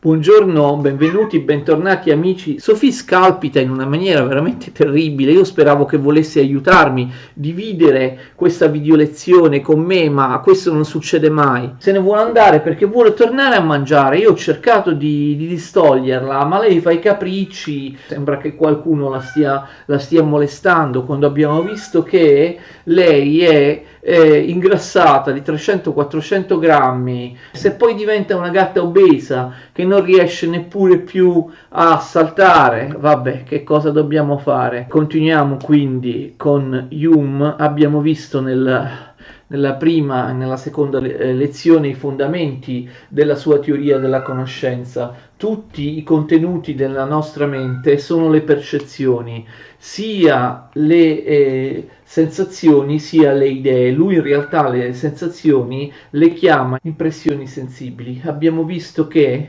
Buongiorno, benvenuti, bentornati amici. Sophie scalpita in una maniera veramente terribile. Io speravo che volesse aiutarmi, dividere questa video lezione con me, ma questo non succede mai. Se ne vuole andare perché vuole tornare a mangiare. Io ho cercato di distoglierla, ma lei fa i capricci. Sembra che qualcuno la stia molestando quando abbiamo visto che lei è ingrassata di 300-400 grammi. Se poi diventa una gatta obesa che non riesce neppure più a saltare, vabbè, che cosa dobbiamo fare? Continuiamo quindi con Hume. Abbiamo visto nella prima e nella seconda lezione i fondamenti della sua teoria della conoscenza. Tutti i contenuti della nostra mente sono le percezioni, sia le sensazioni sia le idee. Lui in realtà le sensazioni le chiama impressioni sensibili. Abbiamo visto che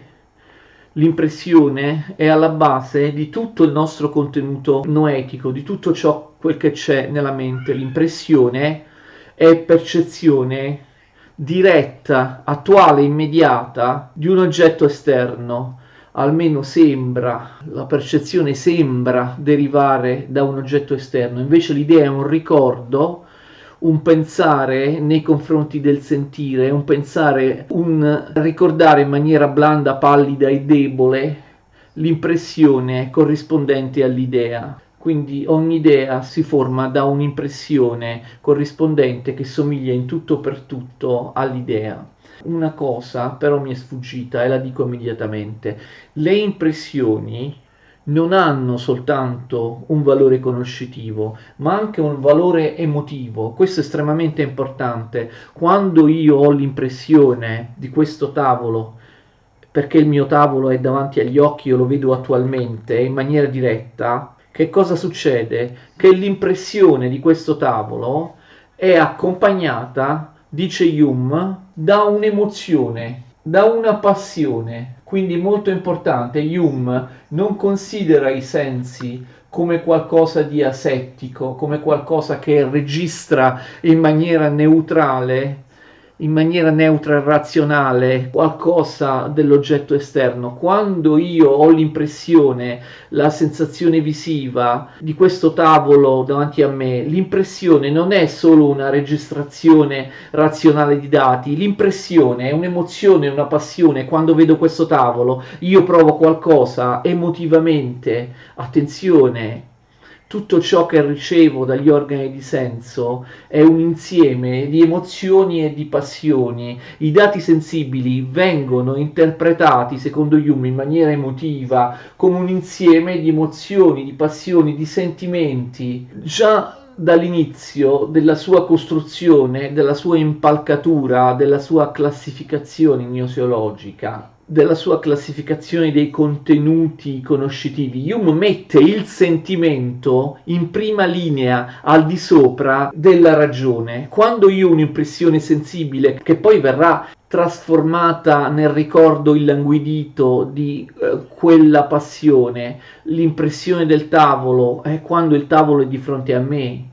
l'impressione è alla base di tutto il nostro contenuto noetico, di tutto ciò quel che c'è nella mente. L'impressione è percezione diretta, attuale, immediata di un oggetto esterno. Almeno sembra, la percezione sembra derivare da un oggetto esterno, invece l'idea è un ricordo, un pensare nei confronti del sentire, un pensare, un ricordare in maniera blanda, pallida e debole l'impressione corrispondente all'idea. Quindi ogni idea si forma da un'impressione corrispondente che somiglia in tutto per tutto all'idea. Una cosa però mi è sfuggita e la dico immediatamente. Le impressioni non hanno soltanto un valore conoscitivo, ma anche un valore emotivo. Questo è estremamente importante. Quando io ho l'impressione di questo tavolo, perché il mio tavolo è davanti agli occhi, io lo vedo attualmente in maniera diretta, che cosa succede? Che l'impressione di questo tavolo è accompagnata, dice Hume, da un'emozione, da una passione. Quindi molto importante, Hume non considera i sensi come qualcosa di asettico, come qualcosa che registra in maniera neutrale, in maniera neutra e razionale qualcosa dell'oggetto esterno. Quando io ho l'impressione, la sensazione visiva di questo tavolo davanti a me, l'impressione non è solo una registrazione razionale di dati, l'impressione è un'emozione, una passione. Quando vedo questo tavolo io provo qualcosa emotivamente. Attenzione, tutto ciò che ricevo dagli organi di senso è un insieme di emozioni e di passioni. I dati sensibili vengono interpretati, secondo Hume, in maniera emotiva, come un insieme di emozioni, di passioni, di sentimenti. Già dall'inizio della sua costruzione, della sua impalcatura, della sua classificazione gnoseologica, della sua classificazione dei contenuti conoscitivi, Hume mette il sentimento in prima linea, al di sopra della ragione. Quando io ho un'impressione sensibile che poi verrà trasformata nel ricordo illanguidito di quella passione, l'impressione del tavolo è quando il tavolo è di fronte a me,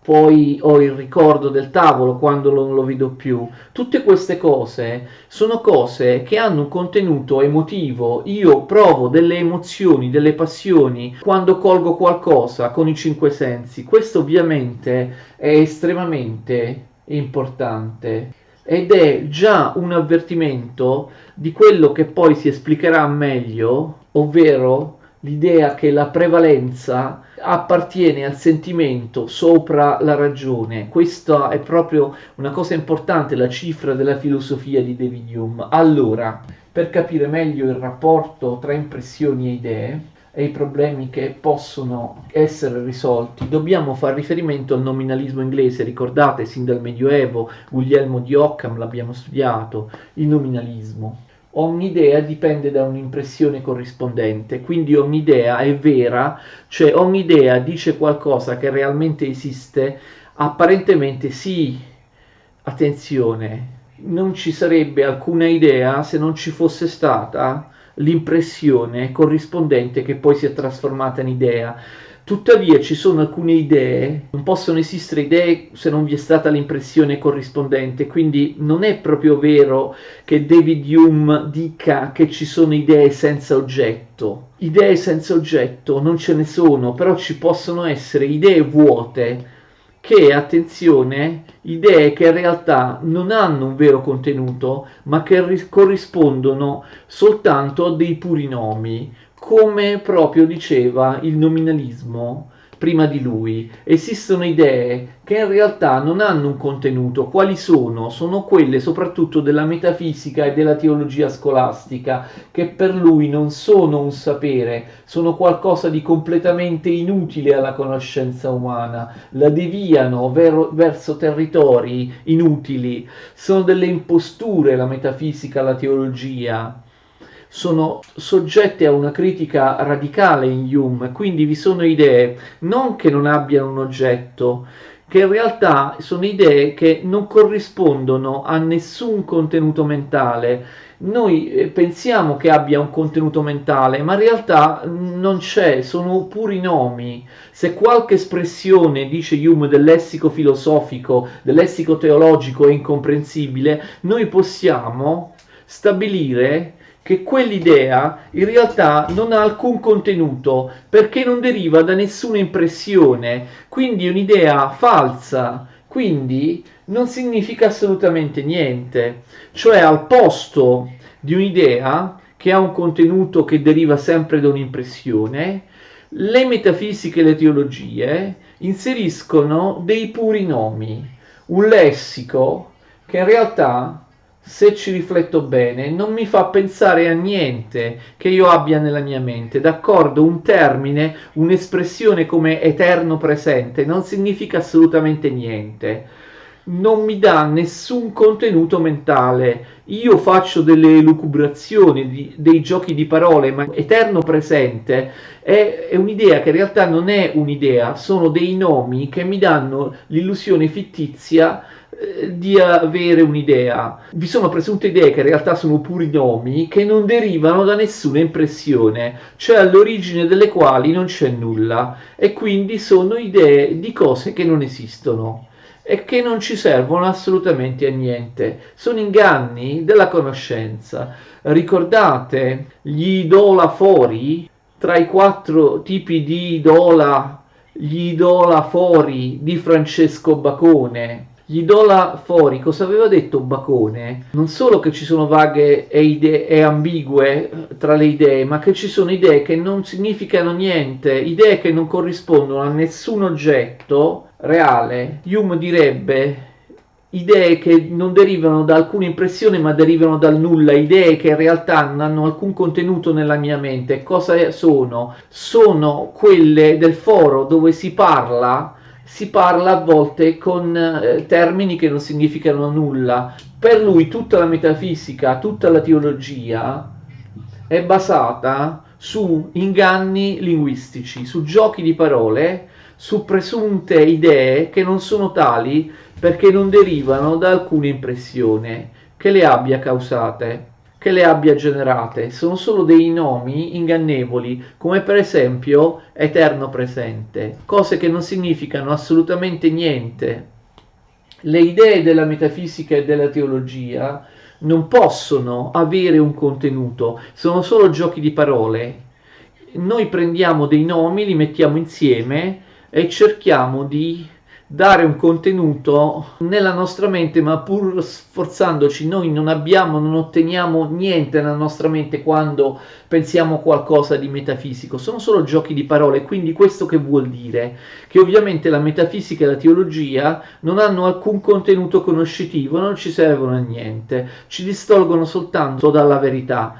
poi ho il ricordo del tavolo quando non lo vedo più. Tutte queste cose sono cose che hanno un contenuto emotivo. Io provo delle emozioni, delle passioni quando colgo qualcosa con i cinque sensi. Questo ovviamente è estremamente importante ed è già un avvertimento di quello che poi si esplicherà meglio, ovvero l'idea che la prevalenza appartiene al sentimento sopra la ragione. Questa è proprio una cosa importante, la cifra della filosofia di David Hume. Allora, per capire meglio il rapporto tra impressioni e idee e i problemi che possono essere risolti, dobbiamo fare riferimento al nominalismo inglese. Ricordate, sin dal Medioevo, Guglielmo di Ockham l'abbiamo studiato, il nominalismo. Ogni idea dipende da un'impressione corrispondente, quindi ogni idea è vera, cioè ogni idea dice qualcosa che realmente esiste, apparentemente sì. Attenzione, non ci sarebbe alcuna idea se non ci fosse stata l'impressione corrispondente che poi si è trasformata in idea. Tuttavia ci sono alcune idee, non possono esistere idee se non vi è stata l'impressione corrispondente, quindi non è proprio vero che David Hume dica che ci sono idee senza oggetto. Idee senza oggetto non ce ne sono, però ci possono essere idee vuote che, attenzione, idee che in realtà non hanno un vero contenuto, ma che corrispondono soltanto a dei puri nomi, come proprio diceva il nominalismo prima di lui. Esistono idee che in realtà non hanno un contenuto. Quali sono? Sono quelle soprattutto della metafisica e della teologia scolastica, che per lui non sono un sapere, sono qualcosa di completamente inutile alla conoscenza umana, la deviano verso territori inutili, sono delle imposture la metafisica, la teologia, sono soggette a una critica radicale in Hume, quindi vi sono idee non che non abbiano un oggetto, che in realtà sono idee che non corrispondono a nessun contenuto mentale. Noi pensiamo che abbia un contenuto mentale, ma in realtà non c'è, sono puri nomi. Se qualche espressione, dice Hume, del lessico filosofico, del lessico teologico è incomprensibile, noi possiamo stabilire che quell'idea in realtà non ha alcun contenuto perché non deriva da nessuna impressione, quindi è un'idea falsa, quindi non significa assolutamente niente, cioè al posto di un'idea che ha un contenuto che deriva sempre da un'impressione, le metafisiche e le teologie inseriscono dei puri nomi, un lessico che in realtà, se ci rifletto bene, non mi fa pensare a niente che io abbia nella mia mente. D'accordo, un termine, un'espressione come eterno presente non significa assolutamente niente, non mi dà nessun contenuto mentale. Io faccio delle elucubrazioni, dei giochi di parole, ma eterno presente è un'idea che in realtà non è un'idea, sono dei nomi che mi danno l'illusione fittizia di avere un'idea. Vi sono presunte idee che in realtà sono puri nomi che non derivano da nessuna impressione, cioè all'origine delle quali non c'è nulla, e quindi sono idee di cose che non esistono e che non ci servono assolutamente a niente. Sono inganni della conoscenza. Ricordate gli idolafori? Tra i 4 tipi di idola, gli idolafori di Francesco Bacone. Gli idolafori, cosa aveva detto Bacone? Non solo che ci sono vaghe e ambigue tra le idee, ma che ci sono idee che non significano niente, idee che non corrispondono a nessun oggetto reale. Hume direbbe idee che non derivano da alcuna impressione ma derivano dal nulla, idee che in realtà non hanno alcun contenuto nella mia mente. Cosa sono? Sono quelle del foro dove si parla a volte con termini che non significano nulla. Per lui tutta la metafisica, tutta la teologia è basata su inganni linguistici, su giochi di parole, su presunte idee che non sono tali perché non derivano da alcuna impressione che le abbia causate, che le abbia generate. Sono solo dei nomi ingannevoli, come per esempio eterno presente, cose che non significano assolutamente niente. Le idee della metafisica e della teologia non possono avere un contenuto, sono solo giochi di parole. Noi prendiamo dei nomi, li mettiamo insieme e cerchiamo di dare un contenuto nella nostra mente, ma pur sforzandoci noi non otteniamo niente nella nostra mente quando pensiamo a qualcosa di metafisico, sono solo giochi di parole. Quindi questo che vuol dire? Che ovviamente la metafisica e la teologia non hanno alcun contenuto conoscitivo, non ci servono a niente, ci distolgono soltanto dalla verità.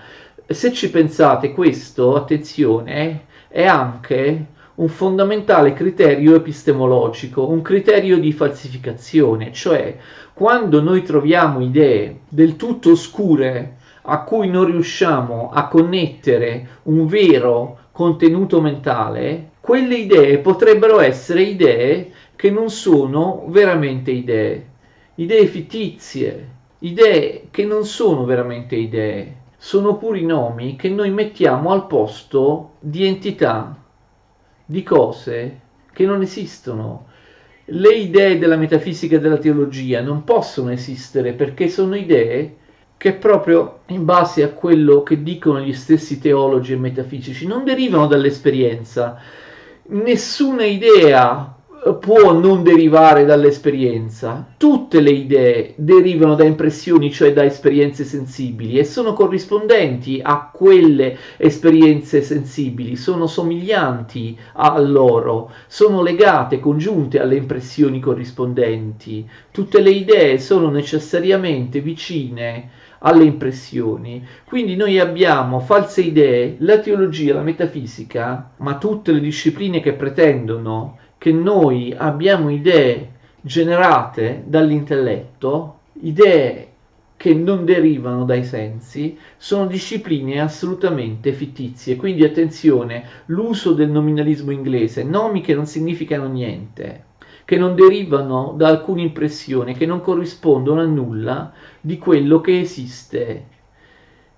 Se ci pensate, questo, attenzione, è anche un fondamentale criterio epistemologico, un criterio di falsificazione, cioè quando noi troviamo idee del tutto oscure a cui non riusciamo a connettere un vero contenuto mentale, quelle idee potrebbero essere idee che non sono veramente idee fittizie, idee che non sono veramente idee, sono puri nomi che noi mettiamo al posto di entità di cose che non esistono. Le idee della metafisica e della teologia non possono esistere perché sono idee che proprio in base a quello che dicono gli stessi teologi e metafisici non derivano dall'esperienza. Nessuna idea può non derivare dall'esperienza. Tutte le idee derivano da impressioni, cioè da esperienze sensibili, e sono corrispondenti a quelle esperienze sensibili, sono somiglianti a loro, sono legate, congiunte alle impressioni corrispondenti. Tutte le idee sono necessariamente vicine alle impressioni. Quindi noi abbiamo false idee, la teologia, la metafisica, ma tutte le discipline che pretendono che noi abbiamo idee generate dall'intelletto, idee che non derivano dai sensi, sono discipline assolutamente fittizie. Quindi attenzione, l'uso del nominalismo inglese, nomi che non significano niente, che non derivano da alcuna impressione, che non corrispondono a nulla di quello che esiste,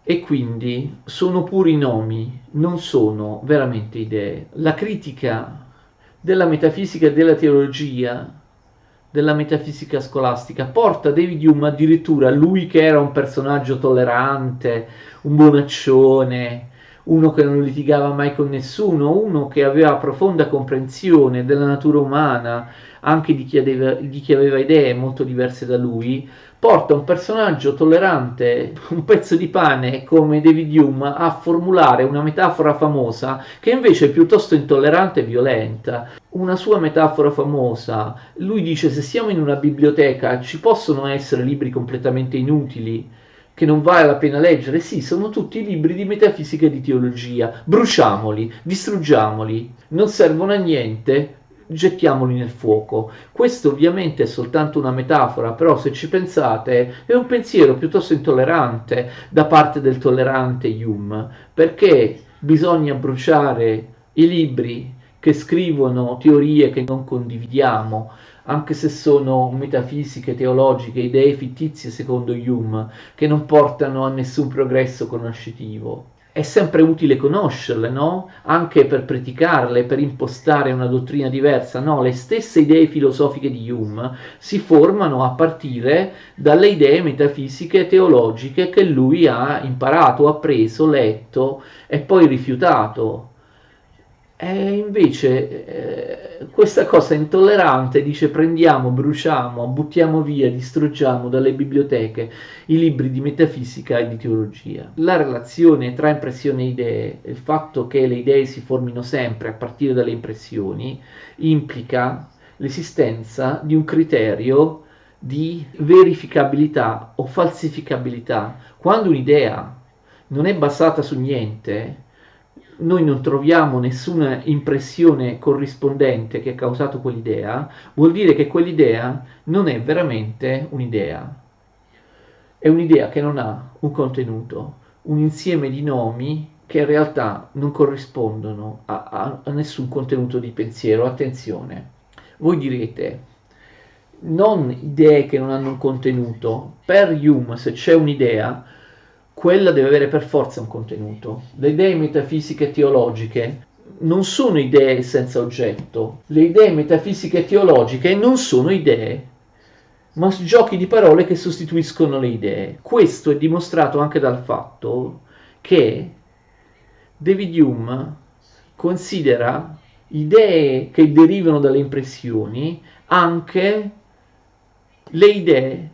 e quindi sono puri nomi, non sono veramente idee. La critica della metafisica e della teologia, della metafisica scolastica, porta David Hume addirittura, lui che era un personaggio tollerante, un bonaccione, uno che non litigava mai con nessuno, uno che aveva profonda comprensione della natura umana, anche di chi aveva idee molto diverse da lui, porta un personaggio tollerante, un pezzo di pane come David Hume, a formulare una metafora famosa che invece è piuttosto intollerante e violenta. Una sua metafora famosa, lui dice: se siamo in una biblioteca ci possono essere libri completamente inutili che non vale la pena leggere? Sì, sono tutti libri di metafisica e di teologia, bruciamoli, distruggiamoli, non servono a niente, gettiamoli nel fuoco. Questo ovviamente è soltanto una metafora, però se ci pensate è un pensiero piuttosto intollerante da parte del tollerante Hume, perché bisogna bruciare i libri che scrivono teorie che non condividiamo, anche se sono metafisiche, teologiche, idee fittizie secondo Hume, che non portano a nessun progresso conoscitivo. È sempre utile conoscerle, no? Anche per praticarle, per impostare una dottrina diversa. No, le stesse idee filosofiche di Hume si formano a partire dalle idee metafisiche e teologiche che lui ha imparato, appreso, letto e poi rifiutato. E invece questa cosa intollerante dice: prendiamo, bruciamo, buttiamo via, distruggiamo dalle biblioteche i libri di metafisica e di teologia. La relazione tra impressione e idee, il fatto che le idee si formino sempre a partire dalle impressioni, implica l'esistenza di un criterio di verificabilità o falsificabilità. Quando un'idea non è basata su niente, noi non troviamo nessuna impressione corrispondente che ha causato quell'idea, vuol dire che quell'idea non è veramente un'idea. È un'idea che non ha un contenuto, un insieme di nomi che in realtà non corrispondono a nessun contenuto di pensiero. Attenzione, voi direte: non idee che non hanno un contenuto. Per Hume, se c'è un'idea, quella deve avere per forza un contenuto. Le idee metafisiche e teologiche non sono idee senza oggetto. Le idee metafisiche e teologiche non sono idee, ma giochi di parole che sostituiscono le idee. Questo è dimostrato anche dal fatto che David Hume considera idee che derivano dalle impressioni anche le idee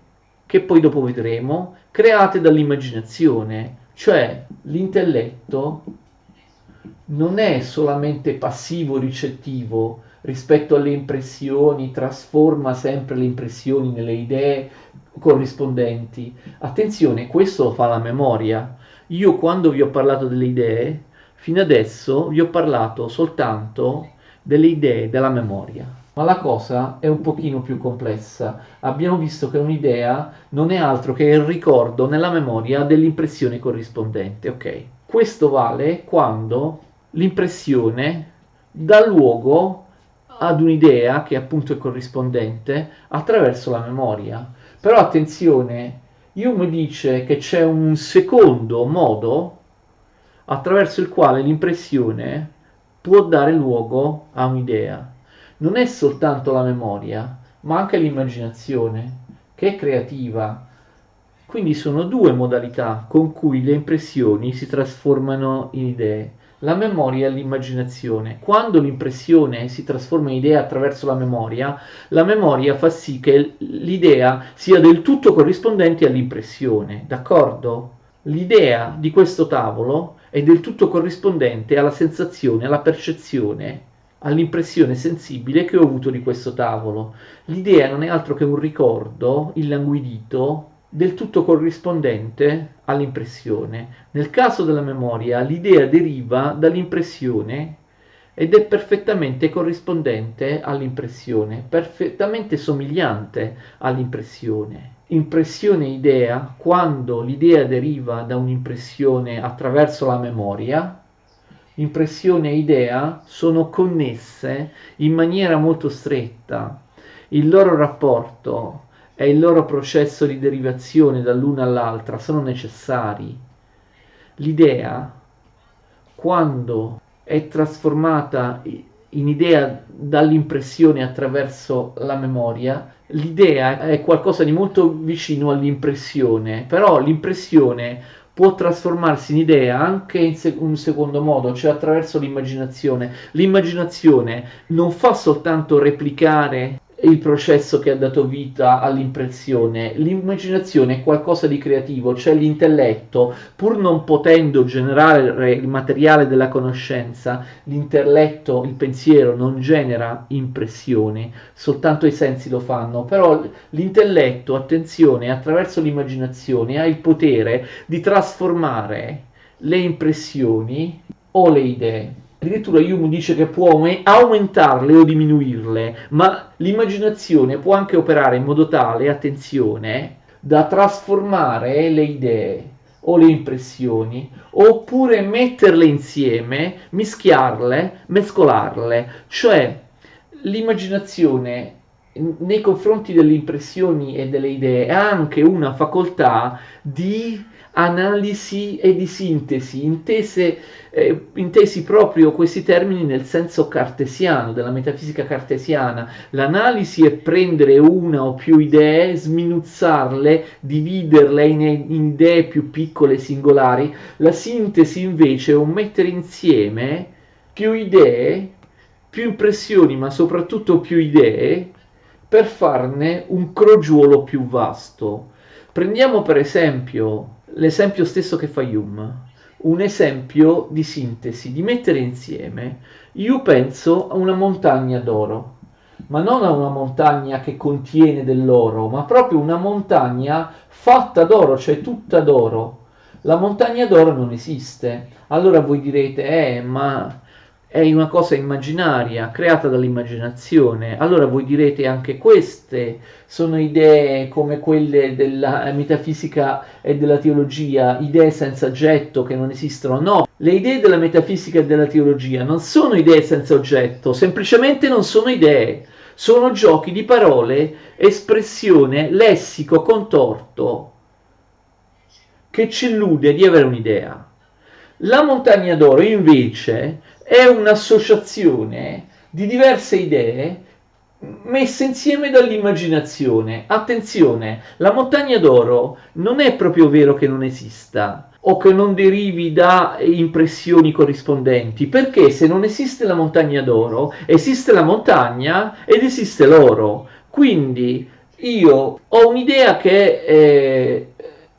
che poi dopo vedremo create dall'immaginazione, cioè l'intelletto non è solamente passivo ricettivo rispetto alle impressioni, trasforma sempre le impressioni nelle idee corrispondenti. Attenzione, questo lo fa la memoria. Io quando vi ho parlato delle idee, fino adesso vi ho parlato soltanto delle idee della memoria. Ma la cosa è un pochino più complessa. Abbiamo visto che un'idea non è altro che il ricordo nella memoria dell'impressione corrispondente, ok? Questo vale quando l'impressione dà luogo ad un'idea che appunto è corrispondente attraverso la memoria. Però attenzione, Hume dice che c'è un secondo modo attraverso il quale l'impressione può dare luogo a un'idea. Non è soltanto la memoria, ma anche l'immaginazione, che è creativa. Quindi sono due modalità con cui le impressioni si trasformano in idee. La memoria e l'immaginazione. Quando l'impressione si trasforma in idea attraverso la memoria fa sì che l'idea sia del tutto corrispondente all'impressione, d'accordo? L'idea di questo tavolo è del tutto corrispondente alla sensazione, alla percezione, all'impressione sensibile che ho avuto di questo tavolo. L'idea non è altro che un ricordo illanguidito del tutto corrispondente all'impressione. Nel caso della memoria, l'idea deriva dall'impressione ed è perfettamente corrispondente all'impressione, perfettamente somigliante all'impressione. Impressione idea, quando l'idea deriva da un'impressione attraverso la memoria, impressione e idea sono connesse in maniera molto stretta. Il loro rapporto e il loro processo di derivazione dall'una all'altra sono necessari. L'idea, quando è trasformata in idea dall'impressione attraverso la memoria, l'idea è qualcosa di molto vicino all'impressione, però l'impressione può trasformarsi in idea anche in un secondo modo, cioè attraverso l'immaginazione. L'immaginazione non fa soltanto replicare il processo che ha dato vita all'impressione. L'immaginazione è qualcosa di creativo, cioè l'intelletto, pur non potendo generare il materiale della conoscenza, l'intelletto, il pensiero non genera impressioni, soltanto i sensi lo fanno, però l'intelletto, attenzione, attraverso l'immaginazione ha il potere di trasformare le impressioni o le idee. Addirittura Hume dice che può aumentarle o diminuirle, ma l'immaginazione può anche operare in modo tale, attenzione, da trasformare le idee o le impressioni, oppure metterle insieme, mischiarle, mescolarle. Cioè l'immaginazione nei confronti delle impressioni e delle idee ha anche una facoltà di analisi e di sintesi, intesi proprio questi termini nel senso cartesiano, della metafisica cartesiana. L'analisi è prendere una o più idee, sminuzzarle, dividerle in idee più piccole, singolari. La sintesi invece è un mettere insieme più idee, più impressioni, ma soprattutto più idee, per farne un crogiuolo più vasto. Prendiamo per esempio l'esempio stesso che fa Hume, un esempio di sintesi, di mettere insieme. Io penso a una montagna d'oro, ma non a una montagna che contiene dell'oro, ma proprio una montagna fatta d'oro, cioè tutta d'oro. La montagna d'oro non esiste. Allora voi direte, ma è una cosa immaginaria, creata dall'immaginazione. Allora voi direte anche queste sono idee come quelle della metafisica e della teologia, idee senza oggetto che non esistono. No, le idee della metafisica e della teologia non sono idee senza oggetto, semplicemente non sono idee, sono giochi di parole, espressione, lessico contorto che ci illude di avere un'idea. La montagna d'oro invece è un'associazione di diverse idee messe insieme dall'immaginazione. Attenzione, la montagna d'oro non è proprio vero che non esista o che non derivi da impressioni corrispondenti, perché se non esiste la montagna d'oro, esiste la montagna ed esiste l'oro. Quindi io ho un'idea che è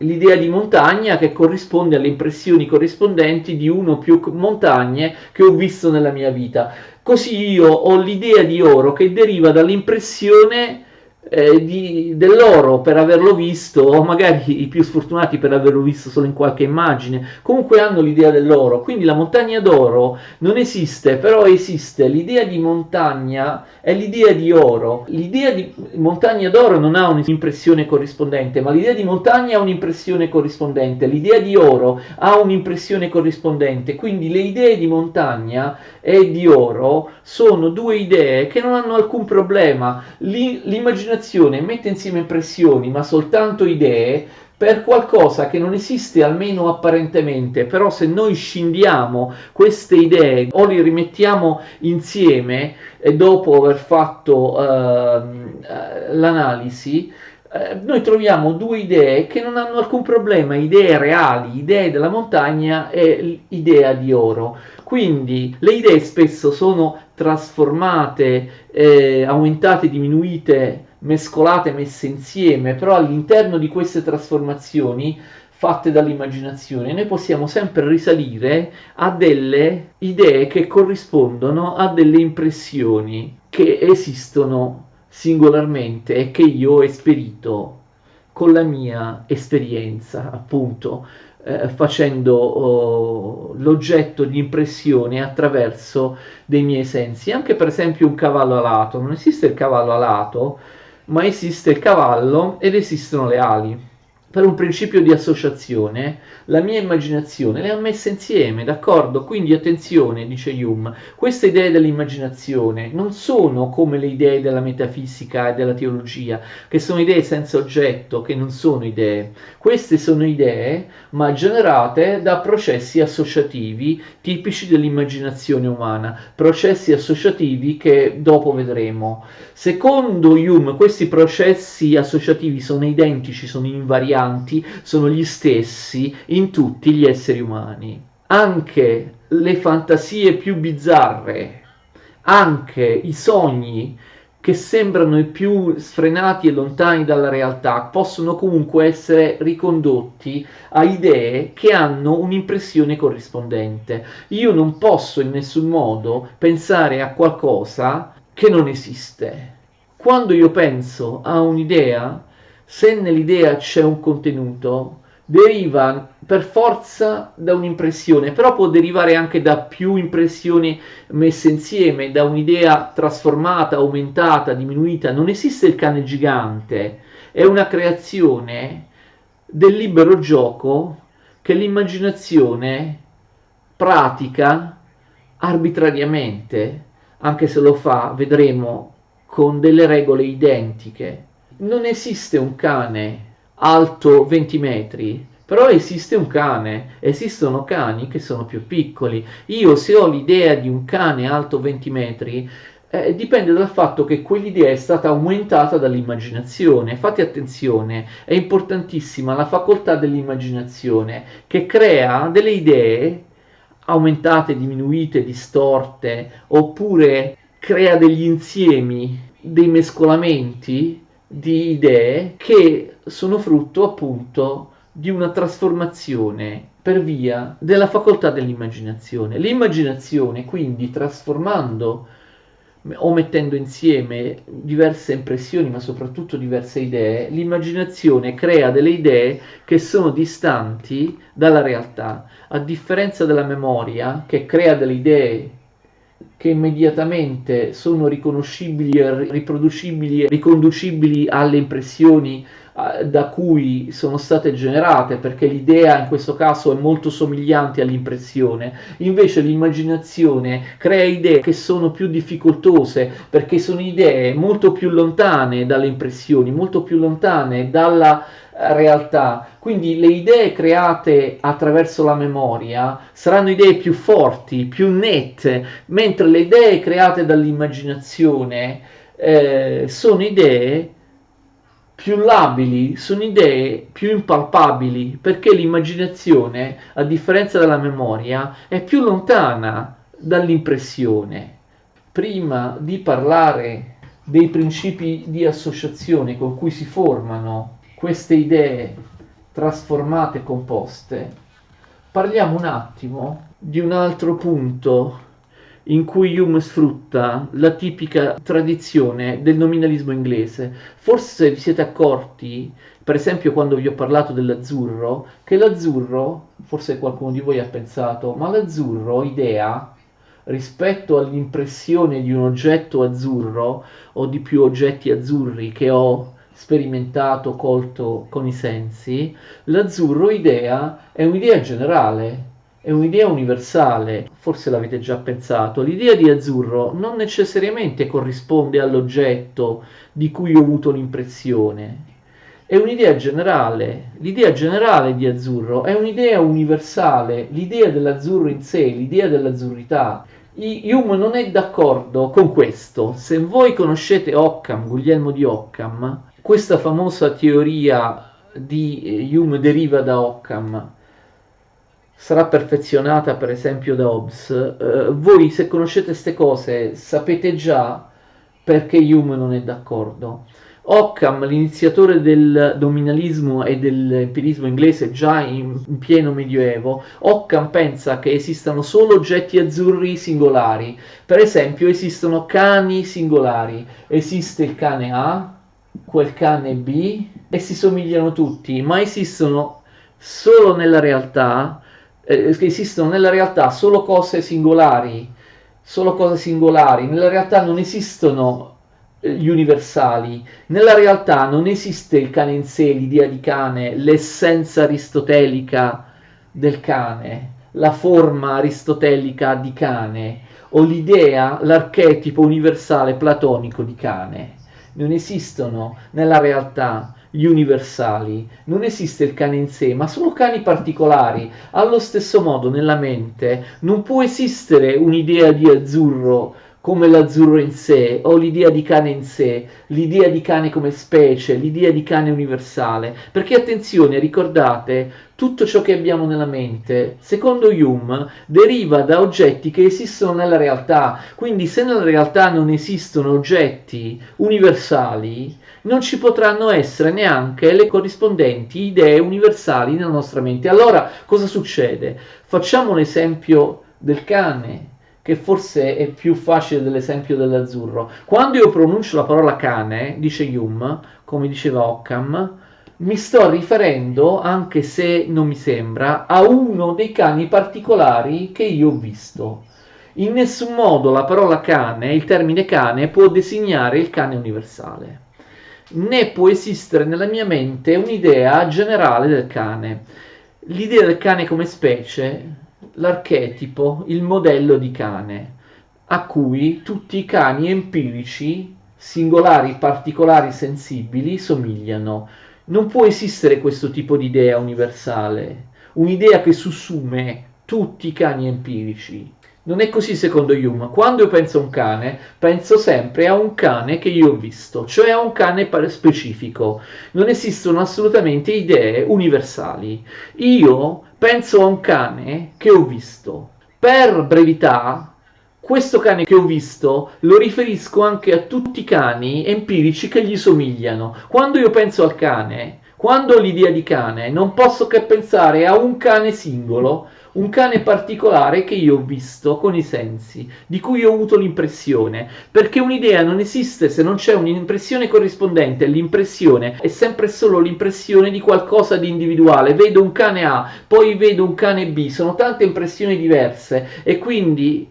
l'idea di montagna che corrisponde alle impressioni corrispondenti di uno o più montagne che ho visto nella mia vita. Così io ho l'idea di oro che deriva dall'impressione dell'oro per averlo visto, o magari i più sfortunati per averlo visto solo in qualche immagine. Comunque hanno l'idea dell'oro, quindi la montagna d'oro non esiste, però esiste l'idea di montagna e l'idea di oro. L'idea di montagna d'oro non ha un'impressione corrispondente, ma l'idea di montagna ha un'impressione corrispondente, l'idea di oro ha un'impressione corrispondente, quindi le idee di montagna e di oro sono due idee che non hanno alcun problema. L'immaginazione mette insieme impressioni, ma soltanto idee, per qualcosa che non esiste, almeno apparentemente, però se noi scindiamo queste idee o le rimettiamo insieme e dopo aver fatto l'analisi, noi troviamo due idee che non hanno alcun problema, idee reali, idee della montagna e idea di oro. Quindi le idee spesso sono trasformate, aumentate, diminuite, mescolate, messe insieme, però all'interno di queste trasformazioni fatte dall'immaginazione noi possiamo sempre risalire a delle idee che corrispondono a delle impressioni che esistono singolarmente e che io ho esperito con la mia esperienza, appunto, facendo l'oggetto di impressione attraverso dei miei sensi. Anche per esempio un cavallo alato, non esiste il cavallo alato, ma esiste il cavallo ed esistono le ali. Per un principio di associazione, la mia immaginazione le ha messe insieme, d'accordo? Quindi attenzione, dice Hume, queste idee dell'immaginazione non sono come le idee della metafisica e della teologia, che sono idee senza oggetto, che non sono idee. Queste sono idee, ma generate da processi associativi tipici dell'immaginazione umana, processi associativi che dopo vedremo. Secondo Hume, questi processi associativi sono identici, sono invarianti, sono gli stessi in tutti gli esseri umani. Anche le fantasie più bizzarre, anche i sogni che sembrano i più sfrenati e lontani dalla realtà, possono comunque essere ricondotti a idee che hanno un'impressione corrispondente. Io non posso in nessun modo pensare a qualcosa che non esiste. Quando io penso a un'idea, se nell'idea c'è un contenuto, deriva per forza da un'impressione, però può derivare anche da più impressioni messe insieme, da un'idea trasformata, aumentata, diminuita. Non esiste il cane gigante, è una creazione del libero gioco che l'immaginazione pratica arbitrariamente, anche se lo fa, vedremo, con delle regole identiche. Non esiste un cane alto 20 metri, però esiste un cane, esistono cani che sono più piccoli. Io se ho l'idea di un cane alto 20 metri, dipende dal fatto che quell'idea è stata aumentata dall'immaginazione. Fate attenzione, è importantissima la facoltà dell'immaginazione che crea delle idee aumentate, diminuite, distorte, oppure crea degli insiemi, dei mescolamenti di idee che sono frutto appunto di una trasformazione per via della facoltà dell'immaginazione. L'immaginazione quindi trasformando o mettendo insieme diverse impressioni ma soprattutto diverse idee, l'immaginazione crea delle idee che sono distanti dalla realtà, a differenza della memoria che crea delle idee che immediatamente sono riconoscibili, riproducibili, riconducibili alle impressioni da cui sono state generate, perché l'idea in questo caso è molto somigliante all'impressione. Invece l'immaginazione crea idee che sono più difficoltose, perché sono idee molto più lontane dalle impressioni, molto più lontane dalla realtà. Quindi le idee create attraverso la memoria saranno idee più forti, più nette, mentre le idee create dall'immaginazione sono idee più labili, sono idee più impalpabili, perché l'immaginazione, a differenza della memoria, è più lontana dall'impressione. Prima di parlare dei principi di associazione con cui si formano queste idee trasformate e composte, parliamo un attimo di un altro punto in cui Hume sfrutta la tipica tradizione del nominalismo inglese. Forse vi siete accorti, per esempio quando vi ho parlato dell'azzurro, che l'azzurro, forse qualcuno di voi ha pensato, ma l'azzurro idea rispetto all'impressione di un oggetto azzurro o di più oggetti azzurri che ho sperimentato, colto con i sensi, l'azzurro idea è un'idea generale, è un'idea universale. Forse l'avete già pensato, l'idea di azzurro non necessariamente corrisponde all'oggetto di cui ho avuto l'impressione. è un'idea generale. L'idea generale di azzurro è un'idea universale, l'idea dell'azzurro in sé, l'idea dell'azzurrità. Hume non è d'accordo con questo. Se voi conoscete Occam, Guglielmo di Occam, questa famosa teoria di Hume deriva da Occam, sarà perfezionata per esempio da Hobbes. Voi se conoscete queste cose sapete già perché Hume non è d'accordo. Occam, l'iniziatore del nominalismo e dell'empirismo inglese già in pieno medioevo, Occam pensa che esistano solo oggetti azzurri singolari. Per esempio esistono cani singolari. Esiste il cane A, quel cane B e si somigliano tutti, ma esistono solo nella realtà, esistono nella realtà solo cose singolari, nella realtà non esistono gli universali, nella realtà non esiste il cane in sé, l'idea di cane, l'essenza aristotelica del cane, la forma aristotelica di cane, o l'idea, l'archetipo universale platonico di cane. Non esistono nella realtà gli universali, non esiste il cane in sé, ma solo cani particolari. Allo stesso modo nella mente non può esistere un'idea di azzurro come l'azzurro in sé, o l'idea di cane in sé, l'idea di cane come specie, l'idea di cane universale. Perché attenzione, ricordate, tutto ciò che abbiamo nella mente, secondo Hume, deriva da oggetti che esistono nella realtà. Quindi se nella realtà non esistono oggetti universali, non ci potranno essere neanche le corrispondenti idee universali nella nostra mente. Allora cosa succede? Facciamo l'esempio del cane, che forse è più facile dell'esempio dell'azzurro. Quando io pronuncio la parola cane, dice Hume, come diceva Occam, mi sto riferendo, anche se non mi sembra, a uno dei cani particolari che io ho visto. In nessun modo la parola cane, il termine cane, può designare il cane universale, né può esistere nella mia mente un'idea generale del cane. L'idea del cane come specie, l'archetipo, il modello di cane, a cui tutti i cani empirici, singolari, particolari, sensibili, somigliano. Non può esistere questo tipo di idea universale, un'idea che sussume tutti i cani empirici. Non è così secondo Hume. Quando io penso a un cane, penso sempre a un cane che io ho visto, cioè a un cane specifico. Non esistono assolutamente idee universali. Io penso a un cane che ho visto. Per brevità, questo cane che ho visto lo riferisco anche a tutti i cani empirici che gli somigliano. Quando io penso al cane, quando ho l'idea di cane, non posso che pensare a un cane singolo, un cane particolare che io ho visto con i sensi, di cui ho avuto l'impressione, perché un'idea non esiste se non c'è un'impressione corrispondente. L'impressione è sempre solo l'impressione di qualcosa di individuale. Vedo un cane A, poi vedo un cane B, sono tante impressioni diverse e quindi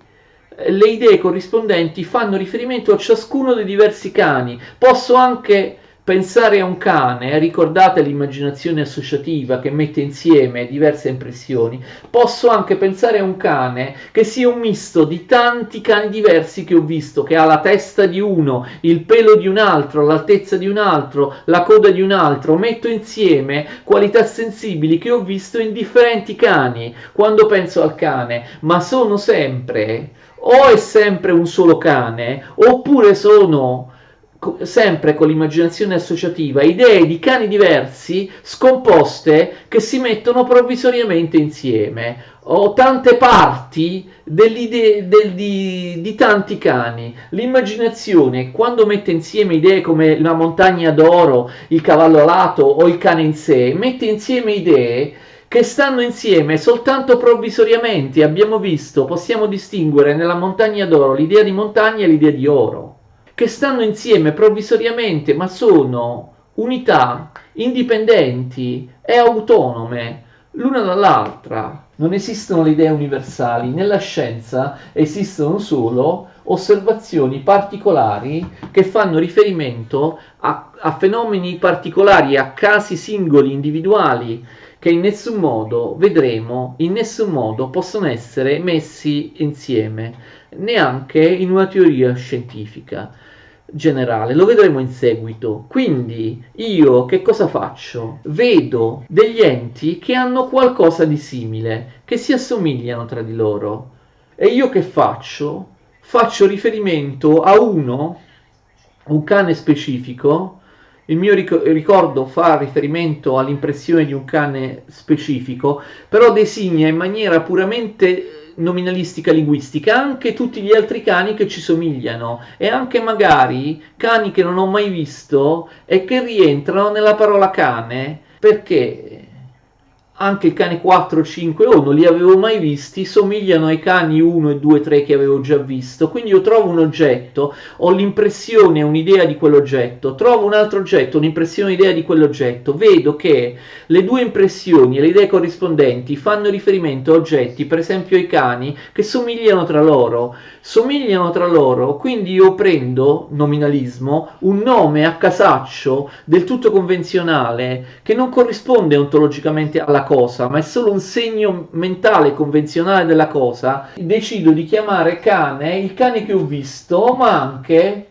le idee corrispondenti fanno riferimento a ciascuno dei diversi cani. Posso anche pensare a un cane, ricordate l'immaginazione associativa che mette insieme diverse impressioni. Posso anche pensare a un cane che sia un misto di tanti cani diversi che ho visto, che ha la testa di uno, il pelo di un altro, l'altezza di un altro, la coda di un altro. Metto insieme qualità sensibili che ho visto in differenti cani quando penso al cane, ma sono sempre, o è sempre un solo cane, oppure sono sempre con l'immaginazione associativa, idee di cani diversi scomposte che si mettono provvisoriamente insieme, o tante parti di tanti cani. L'immaginazione, quando mette insieme idee come la montagna d'oro, il cavallo alato o il cane in sé, mette insieme idee che stanno insieme soltanto provvisoriamente. Abbiamo visto, possiamo distinguere nella montagna d'oro l'idea di montagna e l'idea di oro, che stanno insieme provvisoriamente, ma sono unità indipendenti e autonome l'una dall'altra. Non esistono le idee universali. Nella scienza esistono solo osservazioni particolari che fanno riferimento a fenomeni particolari, a casi singoli, individuali, che in nessun modo, vedremo, in nessun modo possono essere messi insieme, neanche in una teoria scientifica. generale, lo vedremo in seguito. Quindi io che cosa faccio? Vedo degli enti che hanno qualcosa di simile, che si assomigliano tra di loro. E io che faccio? Faccio riferimento a un cane specifico. Il mio ricordo fa riferimento all'impressione di un cane specifico, però designa in maniera puramente nominalistica linguistica anche tutti gli altri cani che ci somigliano e anche magari cani che non ho mai visto e che rientrano nella parola cane, perché anche il cane 4, 5 non li avevo mai visti, somigliano ai cani 1 e 2, 3 che avevo già visto. Quindi io trovo un oggetto, ho l'impressione, un'idea di quell'oggetto, trovo un altro oggetto, un'impressione, un'idea di quell'oggetto, vedo che le due impressioni e le idee corrispondenti fanno riferimento a oggetti, per esempio ai cani, che somigliano tra loro, quindi io prendo, nominalismo, un nome a casaccio del tutto convenzionale che non corrisponde ontologicamente alla cosa, ma è solo un segno mentale convenzionale della cosa. Decido di chiamare cane il cane che ho visto, ma anche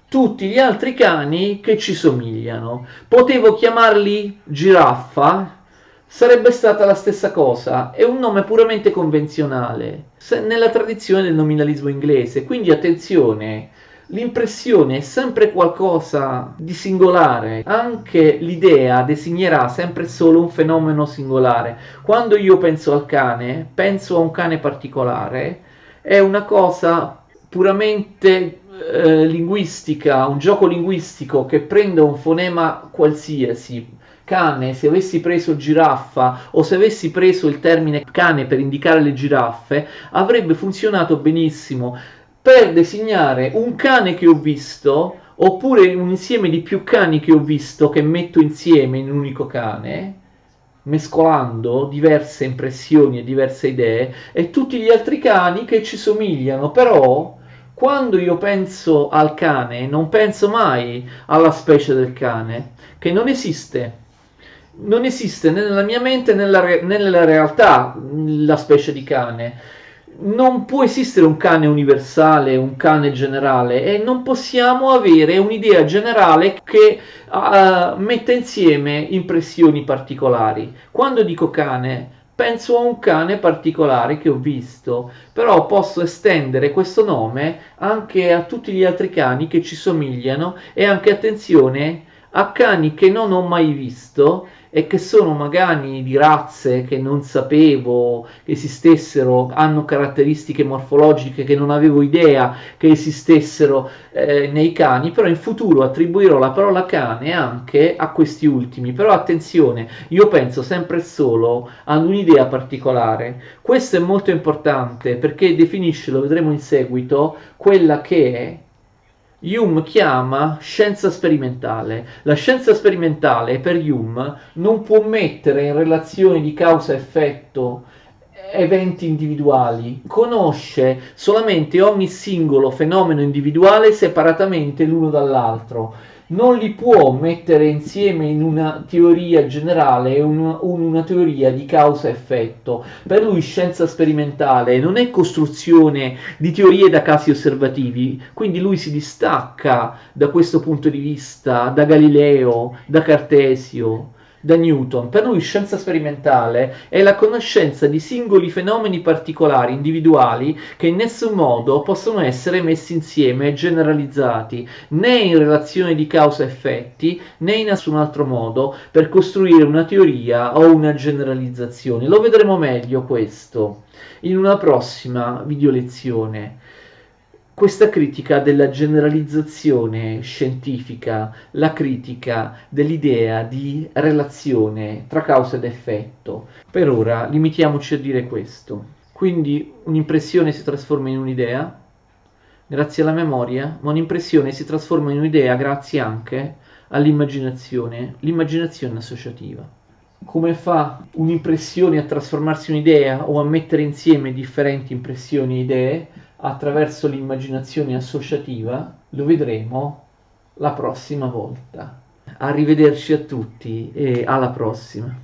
tutti gli altri cani che ci somigliano. Potevo chiamarli giraffa, sarebbe stata la stessa cosa, è un nome puramente convenzionale, nella tradizione del nominalismo inglese, quindi attenzione, l'impressione è sempre qualcosa di singolare, anche l'idea designerà sempre solo un fenomeno singolare. Quando io penso al cane, penso a un cane particolare, è una cosa puramente linguistica, un gioco linguistico che prende un fonema qualsiasi. Cane, se avessi preso giraffa o se avessi preso il termine cane per indicare le giraffe, avrebbe funzionato benissimo per designare un cane che ho visto oppure un insieme di più cani che ho visto che metto insieme in un unico cane, mescolando diverse impressioni e diverse idee, e tutti gli altri cani che ci somigliano. Però quando io penso al cane non penso mai alla specie del cane, che non esiste. Non esiste né nella mia mente né nella realtà la specie di cane. Non può esistere un cane universale, un cane generale, e non possiamo avere un'idea generale che metta insieme impressioni particolari. Quando dico cane, penso a un cane particolare che ho visto, però posso estendere questo nome anche a tutti gli altri cani che ci somigliano e anche, attenzione, a cani che non ho mai visto e che sono magari di razze che non sapevo che esistessero, hanno caratteristiche morfologiche che non avevo idea che esistessero nei cani, però in futuro attribuirò la parola cane anche a questi ultimi. Però attenzione, io penso sempre e solo ad un'idea particolare. Questo è molto importante perché definisce, lo vedremo in seguito, quella che Hume chiama scienza sperimentale. La scienza sperimentale per Hume non può mettere in relazione di causa-effetto eventi individuali, conosce solamente ogni singolo fenomeno individuale separatamente l'uno dall'altro, non li può mettere insieme in una teoria generale, una teoria di causa-effetto. Per lui scienza sperimentale non è costruzione di teorie da casi osservativi, quindi lui si distacca da questo punto di vista da Galileo, da Cartesio, da Newton. Per lui scienza sperimentale è la conoscenza di singoli fenomeni particolari, individuali, che in nessun modo possono essere messi insieme e generalizzati, né in relazione di causa-effetti, né in nessun altro modo, per costruire una teoria o una generalizzazione. Lo vedremo meglio questo in una prossima video lezione. Questa critica della generalizzazione scientifica, la critica dell'idea di relazione tra causa ed effetto. Per ora limitiamoci a dire questo. Quindi un'impressione si trasforma in un'idea grazie alla memoria, ma un'impressione si trasforma in un'idea grazie anche all'immaginazione, l'immaginazione associativa. Come fa un'impressione a trasformarsi in un'idea o a mettere insieme differenti impressioni e idee? Attraverso l'immaginazione associativa, lo vedremo la prossima volta. Arrivederci a tutti e alla prossima.